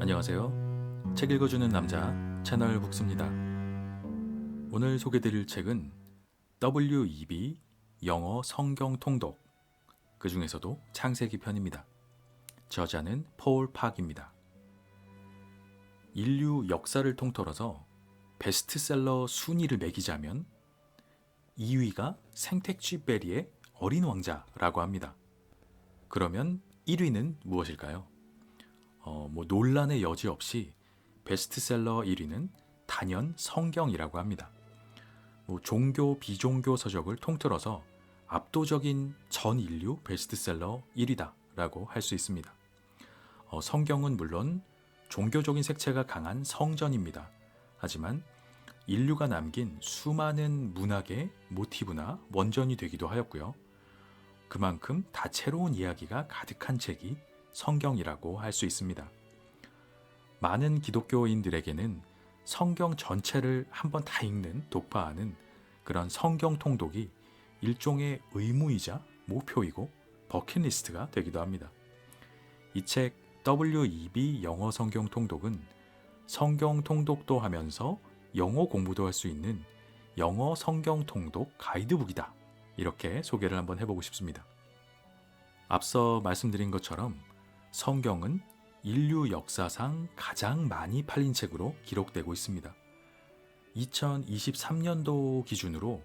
안녕하세요. 책 읽어주는 남자 채널 북스입니다. 오늘 소개드릴 책은 WEB 영어 성경 통독, 그 중에서도 창세기 편입니다. 저자는 폴 팍입니다. 인류 역사를 통틀어서 베스트셀러 순위를 매기자면 2위가 생텍쥐 베리의 어린 왕자라고 합니다. 그러면 1위는 무엇일까요? 논란의 여지 없이 베스트셀러 1위는 단연 성경이라고 합니다. 종교, 비종교 서적을 통틀어서 압도적인 전 인류 베스트셀러 1위다라고 할 수 있습니다. 성경은 물론 종교적인 색채가 강한 성전입니다. 하지만 인류가 남긴 수많은 문학의 모티브나 원전이 되기도 하였고요. 그만큼 다채로운 이야기가 가득한 책이 성경이라고 할 수 있습니다. 많은 기독교인들에게는 성경 전체를 한번 다 읽는, 독파하는 그런 성경 통독이 일종의 의무이자 목표이고 버킷리스트가 되기도 합니다. 이 책 WEB 영어 성경 통독은 성경 통독도 하면서 영어 공부도 할 수 있는 영어 성경 통독 가이드북이다. 이렇게 소개를 한번 해보고 싶습니다. 앞서 말씀드린 것처럼 성경은 인류 역사상 가장 많이 팔린 책으로 기록되고 있습니다. 2023년도 기준으로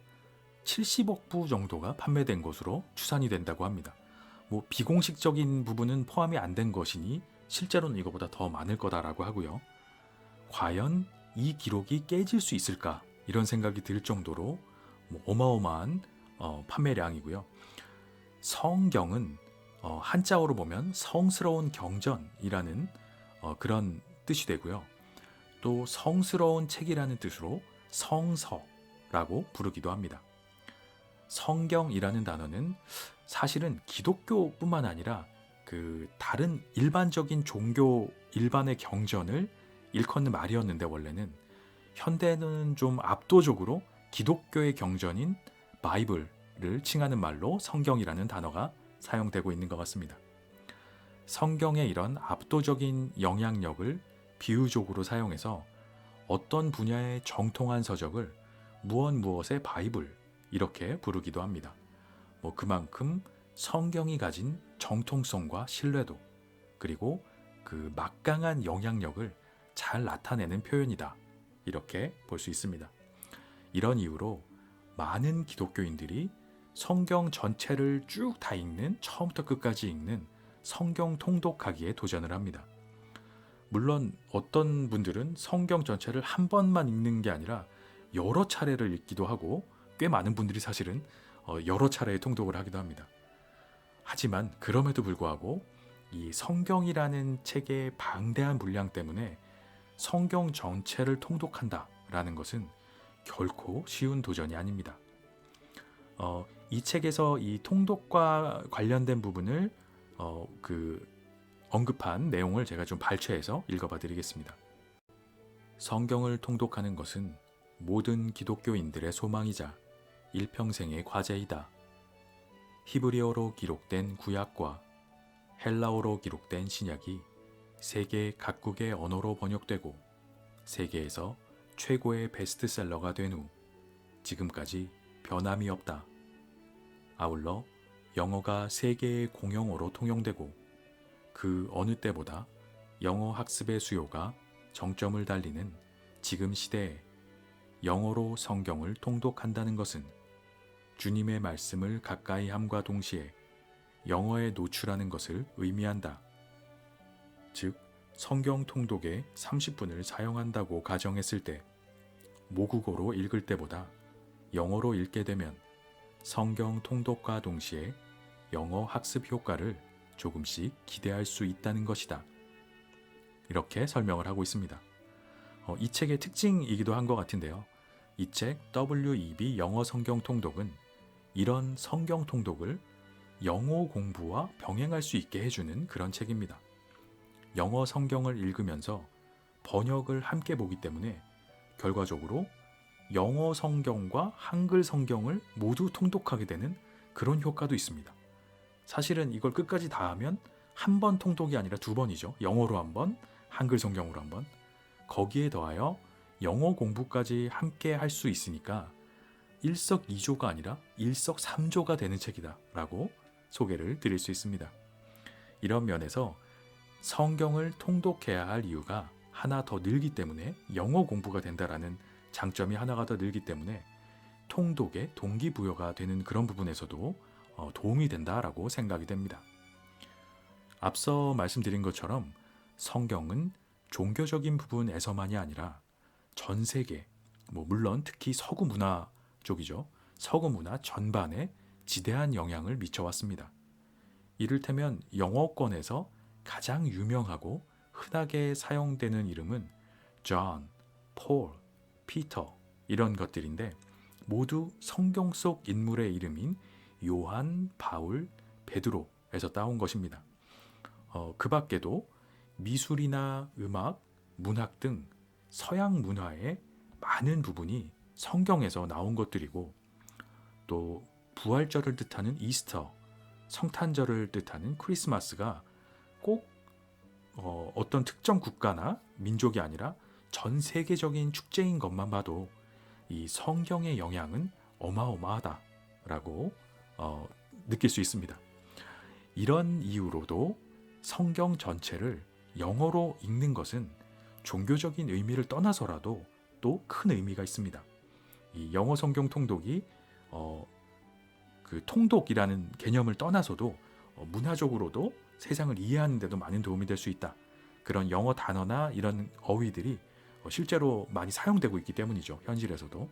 70억 부 정도가 판매된 것으로 추산이 된다고 합니다. 비공식적인 부분은 포함이 안 된 것이니 실제로는 이거보다 더 많을 거다라고 하고요. 과연 이 기록이 깨질 수 있을까? 이런 생각이 들 정도로 어마어마한 판매량이고요. 성경은 한자어로 보면 성스러운 경전이라는 그런 뜻이 되고요. 또 성스러운 책이라는 뜻으로 성서라고 부르기도 합니다. 성경이라는 단어는 사실은 기독교뿐만 아니라 다른 일반적인 종교 일반의 경전을 일컫는 말이었는데 원래는 현대는 좀 압도적으로 기독교의 경전인 바이블을 칭하는 말로 성경이라는 단어가 사용되고 있는 것 같습니다. 성경의 이런 압도적인 영향력을 비유적으로 사용해서 어떤 분야의 정통한 서적을 무엇의 바이블 이렇게 부르기도 합니다. 그만큼 성경이 가진 정통성과 신뢰도 그리고 그 막강한 영향력을 잘 나타내는 표현이다. 이렇게 볼 수 있습니다. 이런 이유로 많은 기독교인들이 성경 전체를 쭉 다 읽는, 처음부터 끝까지 읽는 성경 통독하기에 도전을 합니다. 물론 어떤 분들은 성경 전체를 한 번만 읽는 게 아니라 여러 차례를 읽기도 하고 꽤 많은 분들이 사실은 여러 차례의 통독을 하기도 합니다. 하지만 그럼에도 불구하고 이 성경이라는 책의 방대한 분량 때문에 성경 전체를 통독한다라는 것은 결코 쉬운 도전이 아닙니다. 이 책에서 이 통독과 관련된 부분을 언급한 내용을 제가 좀 발췌해서 읽어봐 드리겠습니다. 성경을 통독하는 것은 모든 기독교인들의 소망이자 일평생의 과제이다. 히브리어로 기록된 구약과 헬라어로 기록된 신약이 세계 각국의 언어로 번역되고 세계에서 최고의 베스트셀러가 된 후 지금까지 변함이 없다. 아울러 영어가 세계의 공용어로 통용되고 그 어느 때보다 영어 학습의 수요가 정점을 달리는 지금 시대에 영어로 성경을 통독한다는 것은 주님의 말씀을 가까이 함과 동시에 영어에 노출하는 것을 의미한다. 즉, 성경 통독에 30분을 사용한다고 가정했을 때 모국어로 읽을 때보다 영어로 읽게 되면 성경 통독과 동시에 영어 학습 효과를 조금씩 기대할 수 있다는 것이다. 이렇게 설명을 하고 있습니다. 이 책의 특징이기도 한 것 같은데요. 이 책 WEB 영어 성경 통독은 이런 성경 통독을 영어 공부와 병행할 수 있게 해주는 그런 책입니다. 영어 성경을 읽으면서 번역을 함께 보기 때문에 결과적으로 영어 성경과 한글 성경을 모두 통독하게 되는 그런 효과도 있습니다. 사실은 이걸 끝까지 다 하면 한 번 통독이 아니라 두 번이죠. 영어로 한 번, 한글 성경으로 한번. 거기에 더하여 영어 공부까지 함께 할 수 있으니까 일석이조가 아니라 일석삼조가 되는 책이다 라고 소개를 드릴 수 있습니다. 이런 면에서 성경을 통독해야 할 이유가 하나 더 늘기 때문에 영어 공부가 된다라는 장점이 하나가 더 늘기 때문에 통독의 동기부여가 되는 그런 부분에서도 도움이 된다라고 생각이 됩니다. 앞서 말씀드린 것처럼 성경은 종교적인 부분에서만이 아니라 전 세계, 물론 특히 서구 문화 쪽이죠. 서구 문화 전반에 지대한 영향을 미쳐왔습니다. 이를테면 영어권에서 가장 유명하고 흔하게 사용되는 이름은 존, 폴, 피터 이런 것들인데 모두 성경 속 인물의 이름인 요한, 바울, 베드로에서 따온 것입니다. 그 밖에도 미술이나 음악, 문학 등 서양 문화의 많은 부분이 성경에서 나온 것들이고 또 부활절을 뜻하는 이스터, 성탄절을 뜻하는 크리스마스가 꼭 어떤 특정 국가나 민족이 아니라 전 세계적인 축제인 것만 봐도 이 성경의 영향은 어마어마하다라고 느낄 수 있습니다. 이런 이유로도 성경 전체를 영어로 읽는 것은 종교적인 의미를 떠나서라도 또 큰 의미가 있습니다. 이 영어 성경 통독이 그 통독이라는 개념을 떠나서도 문화적으로도 세상을 이해하는 데도 많은 도움이 될 수 있다. 그런 영어 단어나 이런 어휘들이 실제로 많이 사용되고 있기 때문이죠. 현실에서도.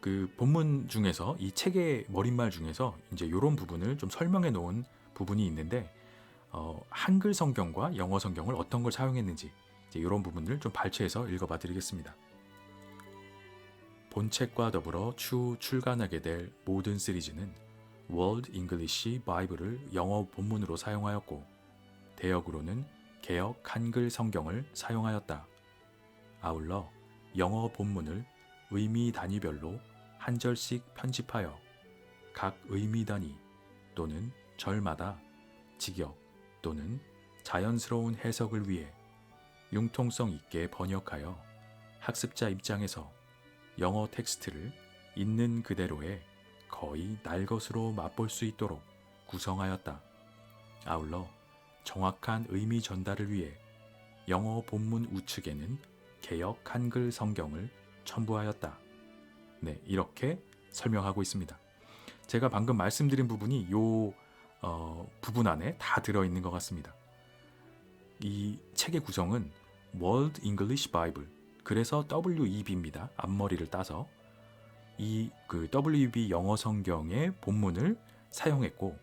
그 본문 중에서 이 책의 머릿말 중에서 이제 이런 부분을 좀 설명해 놓은 부분이 있는데 한글 성경과 영어 성경을 어떤 걸 사용했는지 이제 이런 부분을 좀 발췌해서 읽어봐 드리겠습니다. 본책과 더불어 추후 출간하게 될 모든 시리즈는 World English Bible을 영어 본문으로 사용하였고 대역으로는 개역 한글 성경을 사용하였다. 아울러 영어 본문을 의미 단위별로 한 절씩 편집하여 각 의미 단위 또는 절마다 직역 또는 자연스러운 해석을 위해 융통성 있게 번역하여 학습자 입장에서 영어 텍스트를 있는 그대로의 거의 날 것으로 맛볼 수 있도록 구성하였다. 아울러 정확한 의미 전달을 위해 영어 본문 우측에는 개역 한글 성경을 첨부하였다. 네, 이렇게 설명하고 있습니다. 제가 방금 말씀드린 부분이 이 부분 안에 다 들어있는 것 같습니다. 이 책의 구성은 World English Bible, 그래서 WEB입니다. 앞머리를 따서 이 그 WEB 영어 성경의 본문을 사용했고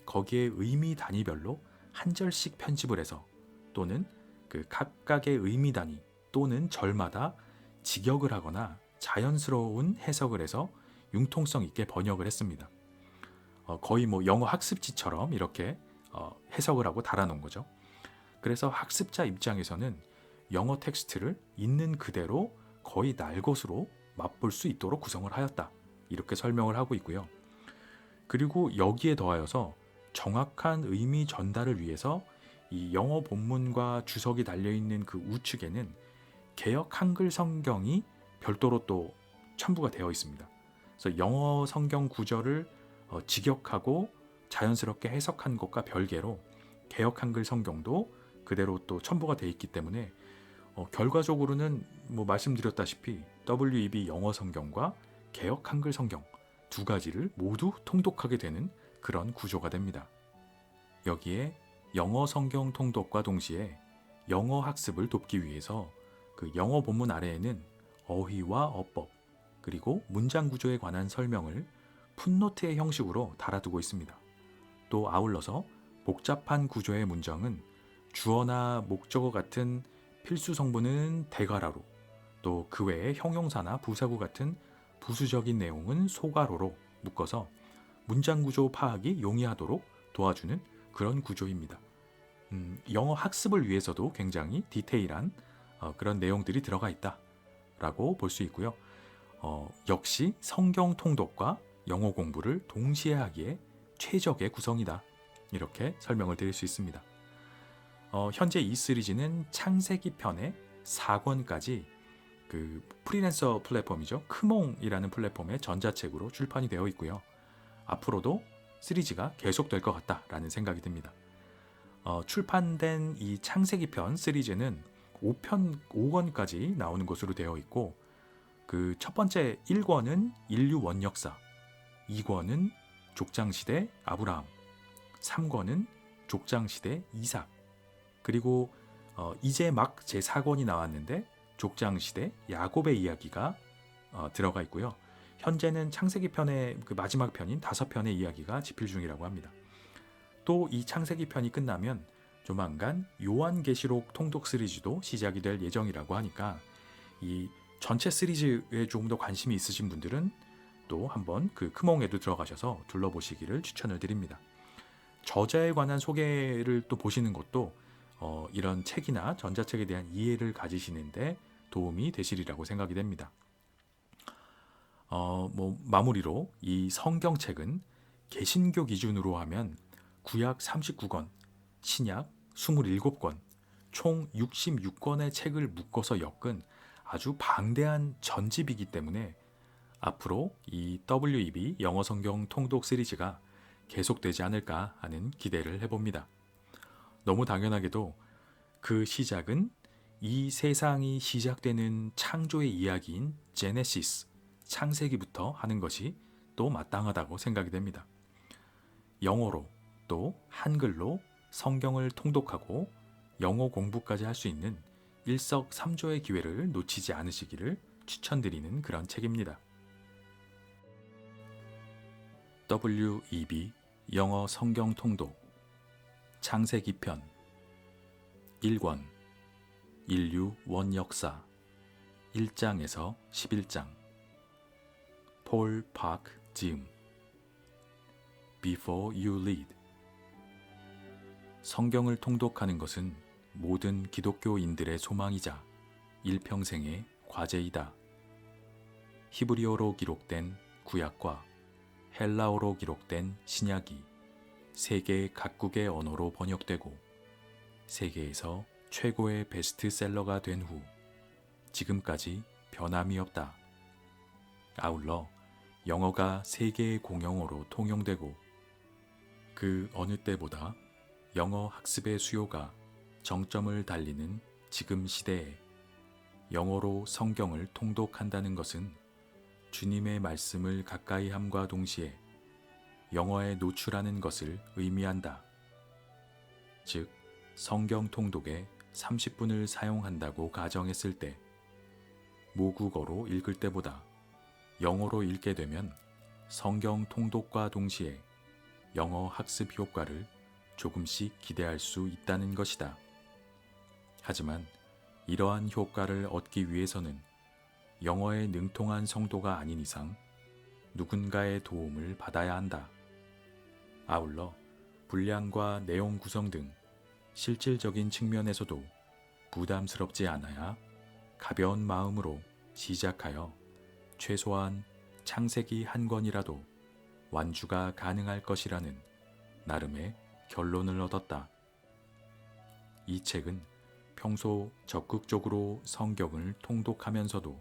거기에 의미 단위별로 한 절씩 편집을 해서 또는 그 각각의 의미 단위 또는 절마다 직역을 하거나 자연스러운 해석을 해서 융통성 있게 번역을 했습니다. 거의 영어 학습지처럼 이렇게 해석을 하고 달아놓은 거죠. 그래서 학습자 입장에서는 영어 텍스트를 있는 그대로 거의 날 것으로 맛볼 수 있도록 구성을 하였다. 이렇게 설명을 하고 있고요. 그리고 여기에 더하여서 정확한 의미 전달을 위해서 이 영어 본문과 주석이 달려있는 그 우측에는 개역 한글 성경이 별도로 또 첨부가 되어 있습니다. 그래서 영어 성경 구절을 직역하고 자연스럽게 해석한 것과 별개로 개역 한글 성경도 그대로 또 첨부가 되어 있기 때문에 결과적으로는 말씀드렸다시피 WEB 영어 성경과 개역 한글 성경 두 가지를 모두 통독하게 되는 그런 구조가 됩니다. 여기에 영어 성경 통독과 동시에 영어 학습을 돕기 위해서 그 영어 본문 아래에는 어휘와 어법 그리고 문장 구조에 관한 설명을 풋노트의 형식으로 달아두고 있습니다. 또 아울러서 복잡한 구조의 문장은 주어나 목적어 같은 필수 성분은 대괄호로 또 그 외에 형용사나 부사구 같은 부수적인 내용은 소괄호로 묶어서 문장 구조 파악이 용이하도록 도와주는 그런 구조입니다. 영어 학습을 위해서도 굉장히 디테일한 그런 내용들이 들어가 있다라고 볼 수 있고요. 역시 성경 통독과 영어 공부를 동시에 하기에 최적의 구성이다. 이렇게 설명을 드릴 수 있습니다. 현재 이 시리즈는 창세기 편의 4권까지 그 프리랜서 플랫폼이죠. 크몽이라는 플랫폼의 전자책으로 출판이 되어 있고요. 앞으로도 시리즈가 계속될 것 같다라는 생각이 듭니다. 출판된 이 창세기 편 시리즈는 5권까지 나오는 것으로 되어 있고, 그 첫 번째 1권은 인류 원역사, 2권은 족장시대 아브라함, 3권은 족장시대 이삭, 그리고 이제 막 제4권이 나왔는데 족장시대 야곱의 이야기가 들어가 있고요. 현재는 창세기 편의 그 마지막 편인 5편의 이야기가 집필 중이라고 합니다. 또 이 창세기 편이 끝나면 조만간 요한계시록 통독 시리즈도 시작이 될 예정이라고 하니까 이 전체 시리즈에 조금 더 관심이 있으신 분들은 또 한번 그 크몽에도 들어가셔서 둘러보시기를 추천을 드립니다. 저자에 관한 소개를 또 보시는 것도 이런 책이나 전자책에 대한 이해를 가지시는데 도움이 되시리라고 생각이 됩니다. 마무리로 이 성경책은 개신교 기준으로 하면 구약 39권, 신약 27권, 총 66권의 책을 묶어서 엮은 아주 방대한 전집이기 때문에 앞으로 이 WEB 영어 성경 통독 시리즈가 계속되지 않을까 하는 기대를 해봅니다. 너무 당연하게도 그 시작은 이 세상이 시작되는 창조의 이야기인 제네시스, 창세기부터 하는 것이 또 마땅하다고 생각이 됩니다. 영어로 또 한글로 성경을 통독하고 영어 공부까지 할 수 있는 일석삼조의 기회를 놓치지 않으시기를 추천드리는 그런 책입니다. WEB 영어 성경 통독 창세기 편 1권 인류 원역사 1장에서 11장 폴 파크 지음 Before You Lead. 성경을 통독하는 것은 모든 기독교인들의 소망이자 일평생의 과제이다. 히브리어로 기록된 구약과 헬라어로 기록된 신약이 세계 각국의 언어로 번역되고 세계에서 최고의 베스트셀러가 된 후 지금까지 변함이 없다. 아울러 영어가 세계의 공용어로 통용되고 그 어느 때보다 영어 학습의 수요가 정점을 달리는 지금 시대에 영어로 성경을 통독한다는 것은 주님의 말씀을 가까이 함과 동시에 영어에 노출하는 것을 의미한다. 즉, 성경 통독에 30분을 사용한다고 가정했을 때 모국어로 읽을 때보다 영어로 읽게 되면 성경 통독과 동시에 영어 학습 효과를 조금씩 기대할 수 있다는 것이다. 하지만 이러한 효과를 얻기 위해서는 영어에 능통한 성도가 아닌 이상 누군가의 도움을 받아야 한다. 아울러 분량과 내용 구성 등 실질적인 측면에서도 부담스럽지 않아야 가벼운 마음으로 시작하여 최소한 창세기 한 권이라도 완주가 가능할 것이라는 나름의 결론을 얻었다. 이 책은 평소 적극적으로 성경을 통독하면서도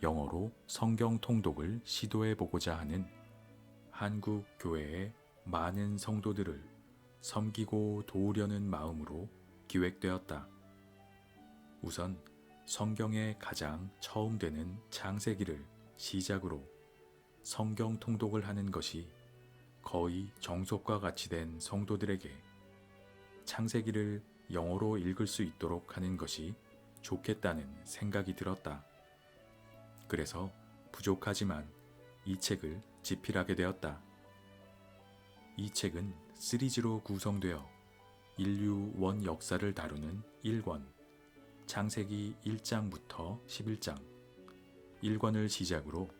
영어로 성경 통독을 시도해보고자 하는 한국 교회의 많은 성도들을 섬기고 도우려는 마음으로 기획되었다. 우선 성경의 가장 처음 되는 창세기를 시작으로 성경 통독을 하는 것이 거의 정석과 같이 된 성도들에게 창세기를 영어로 읽을 수 있도록 하는 것이 좋겠다는 생각이 들었다. 그래서 부족하지만 이 책을 집필하게 되었다. 이 책은 시리즈로 구성되어 인류 원 역사를 다루는 1권, 창세기 1장부터 11장, 1권을 시작으로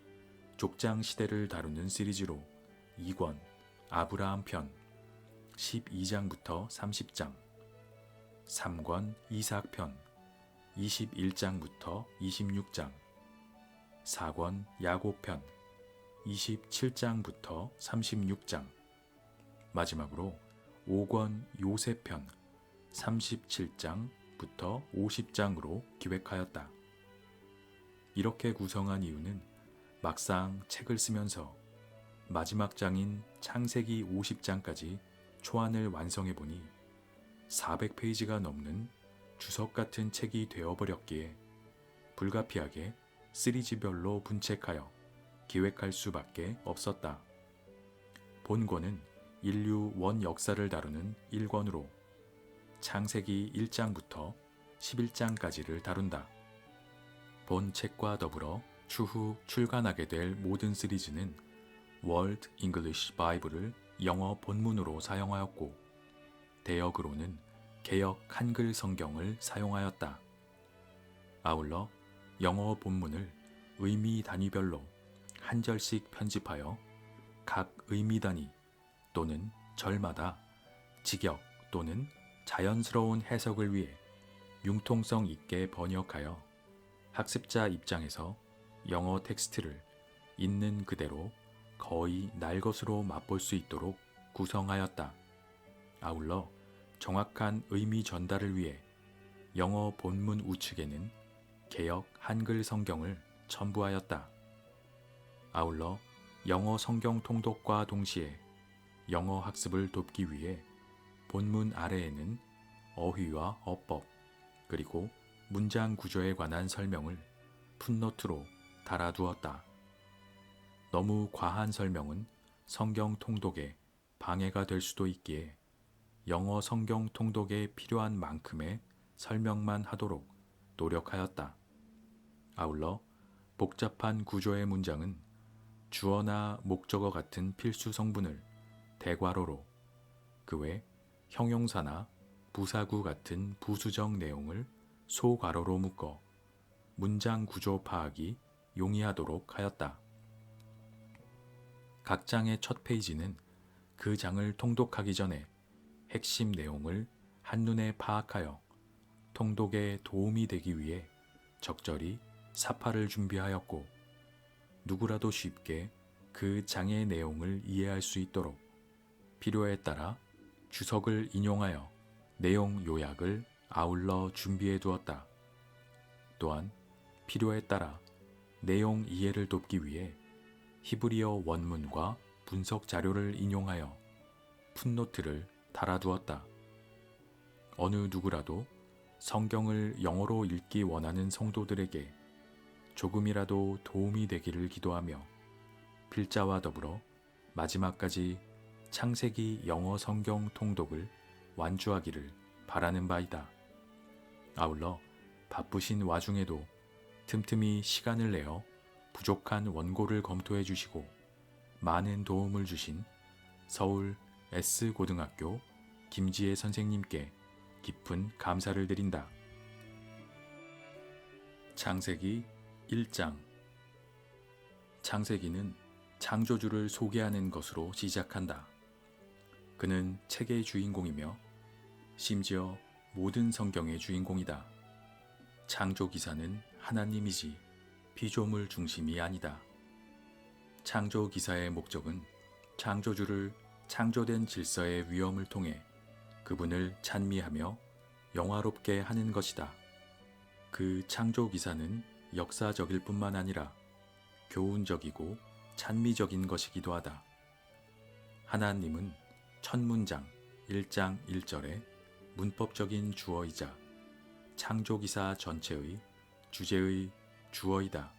족장 시대를 다루는 시리즈로 2권, 아브라함 편, 12장부터 30장, 3권 이삭 편, 21장부터 26장, 4권 야곱 편, 27장부터 36장, 마지막으로 5권 요셉 편, 37장부터 50장으로 기획하였다. 이렇게 구성한 이유는 막상 책을 쓰면서 마지막 장인 창세기 50장까지 초안을 완성해 보니 400페이지가 넘는 주석 같은 책이 되어버렸기에 불가피하게 시리즈별로 분책하여 기획할 수밖에 없었다. 본권은 인류 원 역사를 다루는 1권으로 창세기 1장부터 11장까지를 다룬다. 본 책과 더불어 추후 출간하게 될 모든 시리즈는 월드 잉글리시 바이블을 영어 본문으로 사용하였고 대역으로는 개역 한글 성경을 사용하였다. 아울러 영어 본문을 의미 단위별로 한 절씩 편집하여 각 의미 단위 또는 절마다 직역 또는 자연스러운 해석을 위해 융통성 있게 번역하여 학습자 입장에서 영어 텍스트를 있는 그대로 거의 날 것으로 맛볼 수 있도록 구성하였다. 아울러 정확한 의미 전달을 위해 영어 본문 우측에는 개역 한글 성경을 첨부하였다. 아울러 영어 성경 통독과 동시에 영어 학습을 돕기 위해 본문 아래에는 어휘와 어법 그리고 문장 구조에 관한 설명을 풋노트로 달아두었다. 너무 과한 설명은 성경 통독에 방해가 될 수도 있기에 영어 성경 통독에 필요한 만큼의 설명만 하도록 노력하였다. 아울러 복잡한 구조의 문장은 주어나 목적어 같은 필수 성분을 대괄호로 그 외 형용사나 부사구 같은 부수적 내용을 소괄호로 묶어 문장 구조 파악이 용이하도록 하였다. 각 장의 첫 페이지는 그 장을 통독하기 전에 핵심 내용을 한눈에 파악하여 통독에 도움이 되기 위해 적절히 사파를 준비하였고 누구라도 쉽게 그 장의 내용을 이해할 수 있도록 필요에 따라 주석을 인용하여 내용 요약을 아울러 준비해 두었다. 또한 필요에 따라 내용 이해를 돕기 위해 히브리어 원문과 분석 자료를 인용하여 풋노트를 달아두었다. 어느 누구라도 성경을 영어로 읽기 원하는 성도들에게 조금이라도 도움이 되기를 기도하며 필자와 더불어 마지막까지 창세기 영어 성경 통독을 완주하기를 바라는 바이다. 아울러 바쁘신 와중에도 틈틈이 시간을 내어 부족한 원고를 검토해 주시고 많은 도움을 주신 서울 S고등학교 김지혜 선생님께 깊은 감사를 드린다. 창세기 1장 창세기는 창조주를 소개하는 것으로 시작한다. 그는 책의 주인공이며 심지어 모든 성경의 주인공이다. 창조 기사는 하나님이지 피조물 중심이 아니다. 창조 기사의 목적은 창조주를 창조된 질서의 위엄을 통해 그분을 찬미하며 영화롭게 하는 것이다. 그 창조 기사는 역사적일 뿐만 아니라 교훈적이고 찬미적인 것이기도 하다. 하나님은 첫 문장 1장 1절에 문법적인 주어이자 창조기사 전체의 주제의 주어이다.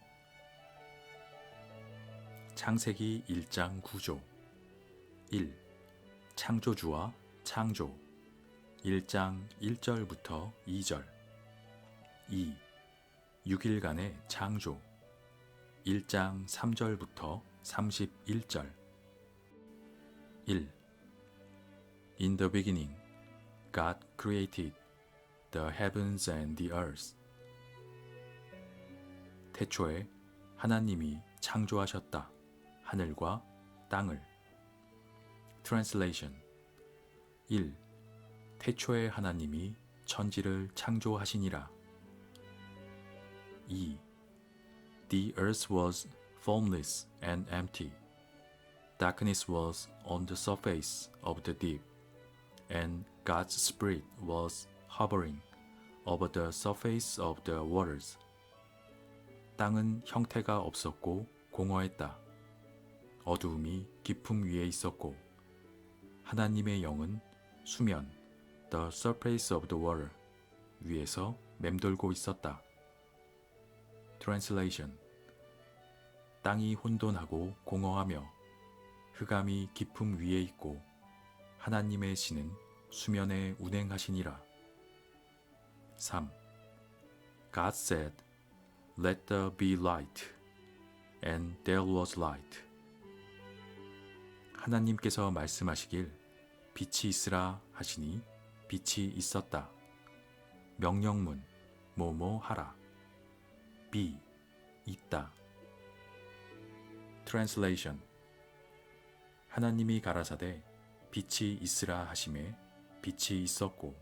창세기 1장 구조 1. 창조주와 창조 1장 1절부터 2절 2. 6일간의 창조 1장 3절부터 31절 1. In the beginning, God created the heavens and the earth. 태초에 하나님이 창조하셨다. 하늘과 땅을. Translation 1. 태초에 하나님이 천지를 창조하시니라. 2. The earth was formless and empty. Darkness was on the surface of the deep, and God's spirit was hovering over the surface of the waters. 땅은 형태가 없었고 공허했다. 어두움이 깊음 위에 있었고 하나님의 영은 수면, the surface of the water 위에서 맴돌고 있었다. Translation. 땅이 혼돈하고 공허하며 흑암이 깊음 위에 있고 하나님의 신은 수면에 운행하시니라. 3. God said, Let there be light, and there was light. 하나님께서 말씀하시길 빛이 있으라 하시니 빛이 있었다. 명령문, 뭐뭐 하라. be, 있다. Translation. 하나님이 가라사대 빛이 있으라 하심에 빛이 있었고